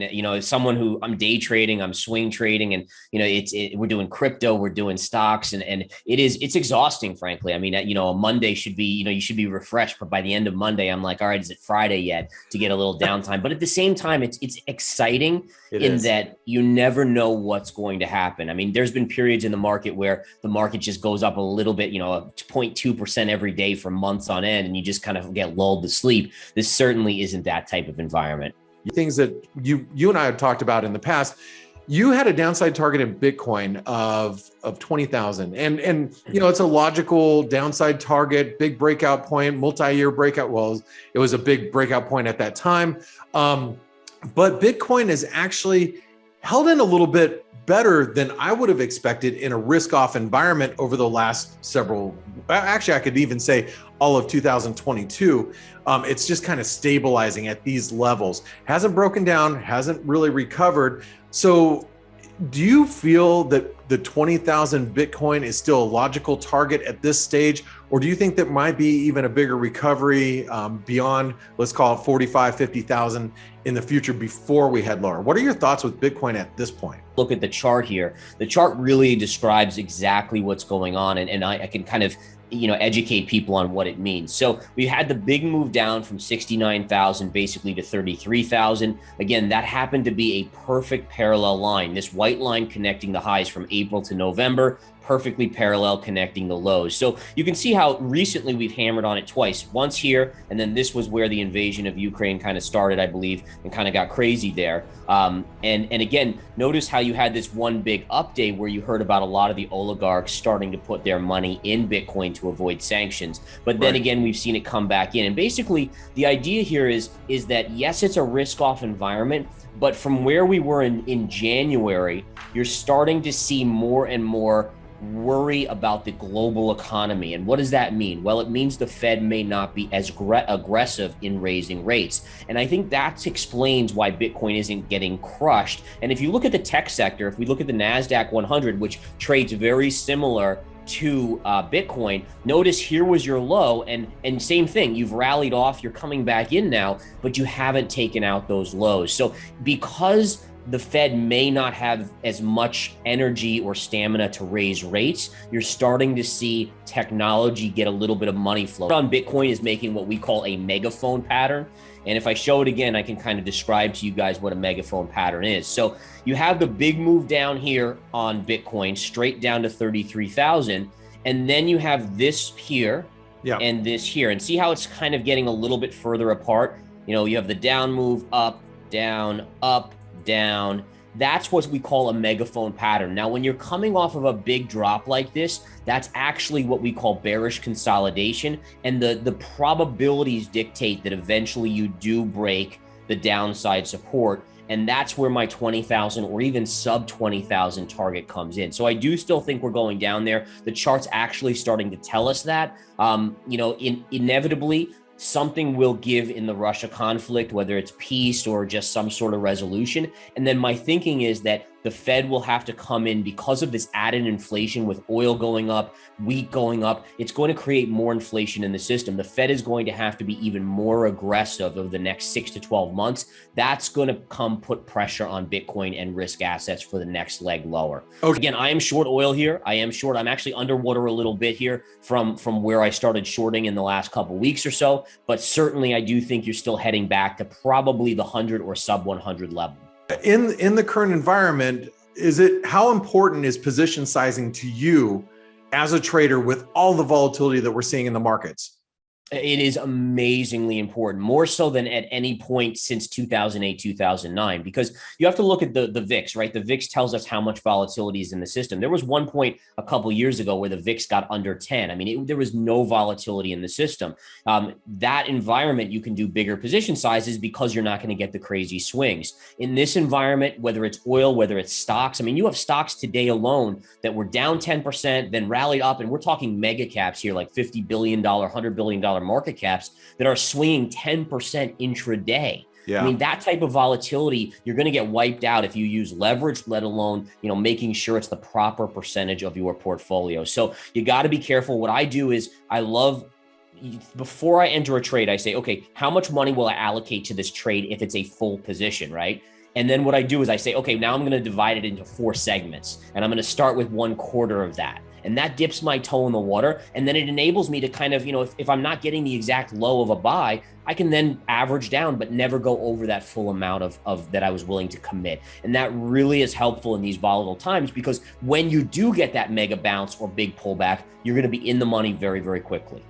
You know, as someone who I'm day trading, I'm swing trading, and you know, we're doing crypto, we're doing stocks, and it's exhausting, frankly. I mean, you know, a Monday should be, you know, you should be refreshed, but by the end of Monday, I'm like, all right, is it Friday yet to get a little downtime? But at the same time, it's exciting that you never know what's going to happen. I mean, there's been periods in the market where the market just goes up a little bit, you know, 0.2% every day for months on end, and you just kind of get lulled to sleep. This certainly isn't that type of environment. Things that you and I have talked about in the past. You had a downside target in Bitcoin of 20,000, and you know, it's a logical downside target, big breakout point, multi-year breakout. Well, it was a big breakout point at that time, but Bitcoin is actually held in a little bit better than I would have expected in a risk-off environment over the last several. Actually, I could even say all of 2022. It's just kind of stabilizing at these levels. Hasn't broken down, hasn't really recovered. So do you feel that the 20,000 Bitcoin is still a logical target at this stage? Or do you think that might be even a bigger recovery beyond, let's call it 45, 50,000 in the future before we head lower? What are your thoughts with Bitcoin at this point? Look at the chart here. The chart really describes exactly what's going on. And I can kind of, you know, educate people on what it means. So we had the big move down from 69,000 basically to 33,000. Again, that happened to be a perfect parallel line. This white line connecting the highs from April to November, perfectly parallel connecting the lows. So you can see how recently we've hammered on it twice, once here, and then this was where the invasion of Ukraine kind of started, I believe, and kind of got crazy there. And again, notice how you had this one big update where you heard about a lot of the oligarchs starting to put their money in Bitcoin to avoid sanctions. But then again, we've seen it come back in. And basically the idea here is that yes, it's a risk-off environment, but from where we were in January, you're starting to see more and more worry about the global economy. And what does that mean? Well, it means the Fed may not be as aggressive in raising rates. And I think that explains why Bitcoin isn't getting crushed. And if you look at the tech sector, if we look at the NASDAQ 100, which trades very similar to Bitcoin, notice here was your low, and same thing, you've rallied off, you're coming back in now, but you haven't taken out those lows. So because the Fed may not have as much energy or stamina to raise rates, you're starting to see technology get a little bit of money flow. On Bitcoin is making what we call a megaphone pattern. And if I show it again, I can kind of describe to you guys what a megaphone pattern is. So you have the big move down here on Bitcoin, straight down to 33,000. And then you have this here and this here. And see how it's kind of getting a little bit further apart? You know, you have the down move, up, down, down. That's what we call a megaphone pattern. Now, when you're coming off of a big drop like this, that's actually what we call bearish consolidation. And the probabilities dictate that eventually you do break the downside support. And that's where my 20,000 or even sub 20,000 target comes in. So I do still think we're going down there. The chart's actually starting to tell us that. You know, inevitably, something will give in the Russia conflict, whether it's peace or just some sort of resolution. And then my thinking is that the Fed will have to come in because of this added inflation with oil going up, wheat going up. It's going to create more inflation in the system. The Fed is going to have to be even more aggressive over the next 6 to 12 months. That's going to put pressure on Bitcoin and risk assets for the next leg lower. Okay. Again, I am short oil here. I am short. I'm actually underwater a little bit here from where I started shorting in the last couple of weeks or so. But certainly I do think you're still heading back to probably the 100 or sub 100 level. In the current environment, how important is position sizing to you as a trader with all the volatility that we're seeing in the markets? It is amazingly important, more so than at any point since 2008, 2009, because you have to look at the VIX, right? The VIX tells us how much volatility is in the system. There was one point a couple years ago where the VIX got under 10. I mean, there was no volatility in the system. That environment, you can do bigger position sizes because you're not going to get the crazy swings. In this environment, whether it's oil, whether it's stocks, I mean, you have stocks today alone that were down 10%, then rallied up, and we're talking mega caps here, like $50 billion, $100 billion market caps that are swinging 10% intraday. Yeah. I mean, that type of volatility, you're going to get wiped out if you use leverage, let alone, you know, making sure it's the proper percentage of your portfolio. So you got to be careful. What I do is before I enter a trade, I say, okay, how much money will I allocate to this trade if it's a full position, right? And then what I do is I say, okay, now I'm going to divide it into 4 segments, and I'm going to start with 1/4 of that. And that dips my toe in the water. And then it enables me to kind of, if I'm not getting the exact low of a buy, I can then average down, but never go over that full amount of that I was willing to commit. And that really is helpful in these volatile times, because when you do get that mega bounce or big pullback, you're going to be in the money very, very quickly.